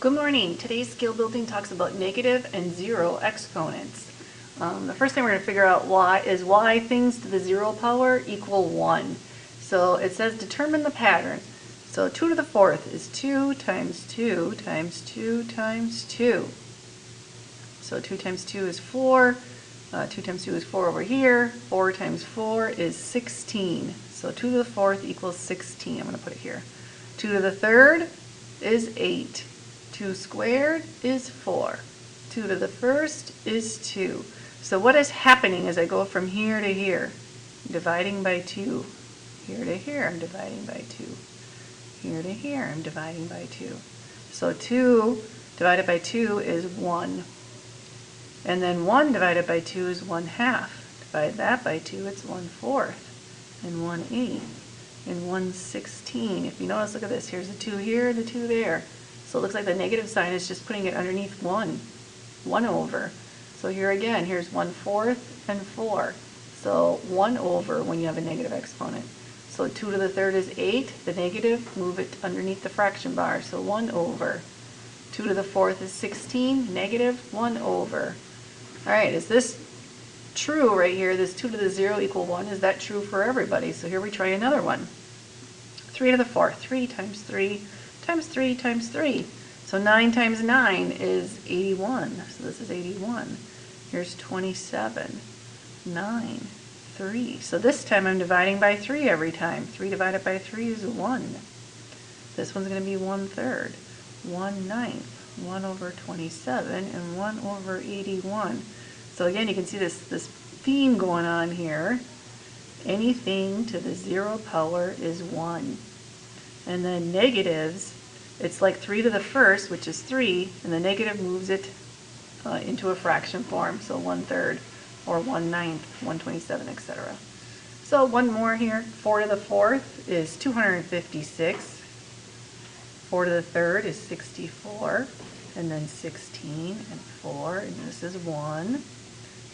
Good morning. Today's skill building talks about negative and zero exponents. The first thing we're going to figure out is why things to the zero power equal 1. So it says determine the pattern. So 2 to the fourth is 2 times 2 times 2 times 2. So 2 times 2 is 4. 2 times 2 is 4 over here. 4 times 4 is 16. So 2 to the fourth equals 16. I'm going to put it here. 2 to the third is 8. 2 squared is 4. 2 to the first is 2. So what is happening as I go from here to here? I'm dividing by 2. Here to here, I'm dividing by 2. Here to here, I'm dividing by 2. So 2 divided by 2 is 1. And then 1 divided by 2 is 1/2. Divide that by 2, it's 1/4. And 1/8. And 1/16. If you notice, look at this. Here's the 2 here, the 2 there. So it looks like the negative sign is just putting it underneath 1. 1 over. So here again, here's 1/4 and 4. So 1 over when you have a negative exponent. So 2 to the third is 8. The negative, move it underneath the fraction bar. So 1 over. 2 to the fourth is 16. Negative 1 over. All right, is this true right here? This 2 to the 0 equal 1. Is that true for everybody? So here we try another one. 3 to the fourth. 3 times 3 times 3 times 3. So 9 times 9 is 81. So this is 81. Here's 27. 9. 3. So this time I'm dividing by 3 every time. 3 divided by 3 is 1. This one's going to be 1/3. 1/9. 1 over 27 and 1 over 81. So again, you can see this theme going on here. Anything to the 0 power is 1. And then negatives, it's like 3 to the first, which is 3, and the negative moves it into a fraction form, so 1/3 or 1/9, 1/27, etc. So one more here. 4 to the fourth is 256. 4 to the third is 64, and then 16 and 4, and this is 1.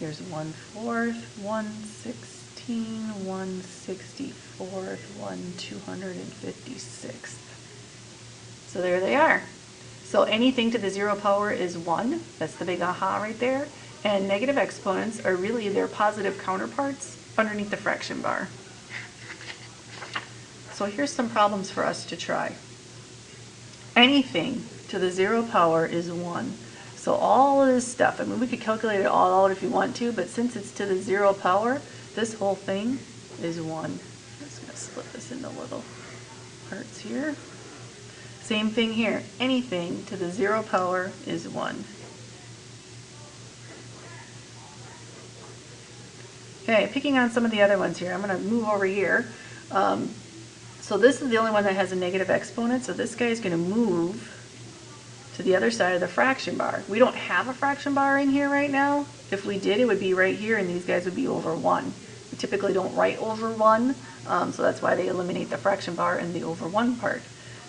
Here's 1/4, 1/16, 1/64, 1/256. So there they are. So anything to the 0 power is 1. That's the big aha right there. And negative exponents are really their positive counterparts underneath the fraction bar. So here's some problems for us to try. Anything to the 0 power is 1. So all of this stuff, I mean, we could calculate it all out if you want to, but since it's to the 0 power, this whole thing is 1. I'm just going to split this into little parts here. Same thing here. Anything to the 0 power is 1. Okay, picking on some of the other ones here. I'm going to move over here. So this is the only one that has a negative exponent, so this guy is going to move to the other side of the fraction bar. We don't have a fraction bar in here right now. If we did, it would be right here, and these guys would be over 1. We typically don't write over 1, so that's why they eliminate the fraction bar and the over 1 part.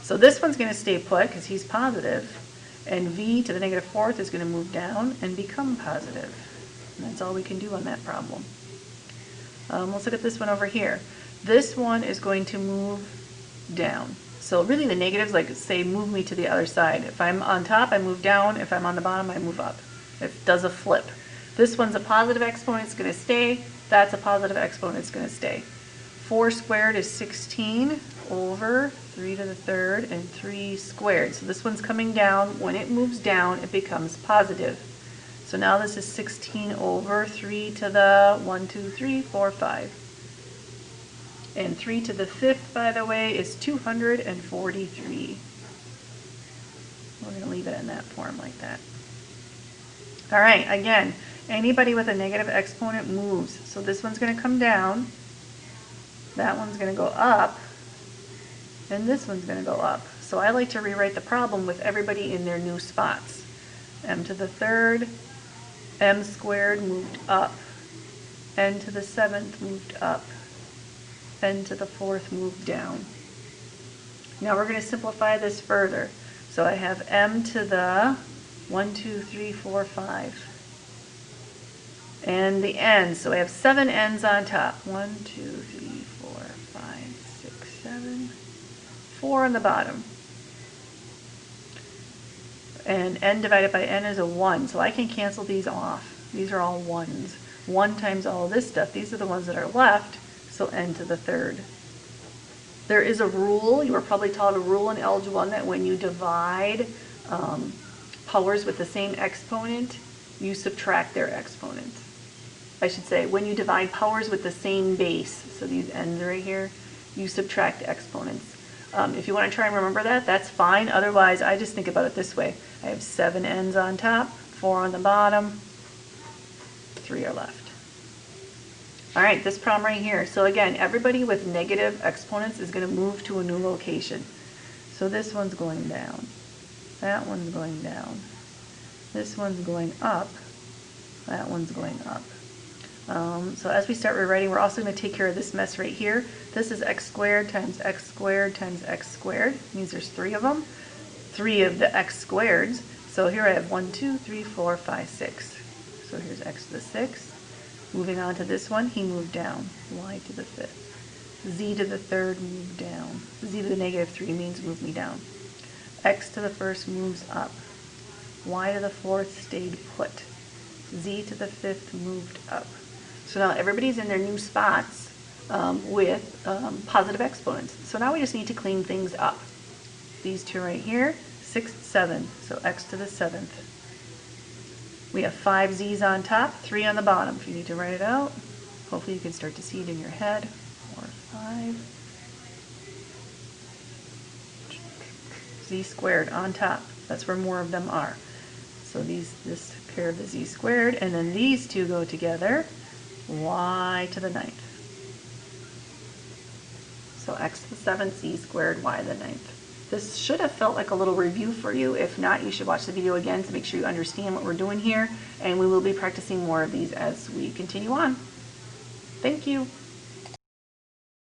So this one's going to stay put because he's positive, and v to the negative fourth is going to move down and become positive. And that's all we can do on that problem. Let's look at this one over here. This one is going to move down. So really the negatives, like say, move me to the other side. If I'm on top, I move down. If I'm on the bottom, I move up. It does a flip. This one's a positive exponent, it's going to stay. That's a positive exponent, it's going to stay. 4 squared is 16 over 3 to the third and 3 squared. So this one's coming down. When it moves down, it becomes positive. So now this is 16 over 3 to the 1, 2, 3, 4, 5. And 3 to the fifth, by the way, is 243. We're going to leave it in that form like that. All right, again, anybody with a negative exponent moves. So this one's going to come down. That one's going to go up. And this one's going to go up. So I like to rewrite the problem with everybody in their new spots. M to the third, m squared moved up. N to the seventh moved up. N to the fourth moved down. Now we're going to simplify this further. So I have m to the 1, 2, 3, 4, 5. And the n, so I have 7 n's on top. 1, 2, 3, 4, 5, 6, 7. 4 on the bottom. And n divided by n is a 1, so I can cancel these off. These are all 1s. 1 times all this stuff, these are the ones that are left, so n to the third. There is a rule, you were probably taught a rule in Algebra 1 that when you divide powers with the same exponent, you subtract their exponent. I should say, when you divide powers with the same base, so these n's right here, you subtract exponents. If you want to try and remember that, that's fine. Otherwise, I just think about it this way. I have 7 n's on top, 4 on the bottom, 3 are left. All right, this problem right here. So again, everybody with negative exponents is going to move to a new location. So this one's going down. That one's going down. This one's going up. That one's going up. So as we start rewriting, we're also going to take care of this mess right here. This is x squared times x squared times x squared. It means there's 3 of them. 3 of the x squareds. So here I have 1, 2, 3, 4, 5, 6. So here's x to the 6th. Moving on to this one, he moved down. Y to the 5th. Z to the 3rd moved down. Z to the negative 3 means move me down. X to the 1st moves up. Y to the 4th stayed put. Z to the 5th moved up. So now everybody's in their new spots with positive exponents. So now we just need to clean things up. These two right here, 6, 7, so x to the 7th. We have 5 z's on top, 3 on the bottom. If you need to write it out, hopefully you can start to see it in your head. 4, 5. Z squared on top. That's where more of them are. So this pair of the z squared, and then these two go together, y to the 9th. So x to the 7th, z squared, y to the 9th. This should have felt like a little review for you. If not, you should watch the video again to make sure you understand what we're doing here, and we will be practicing more of these as we continue on. Thank you.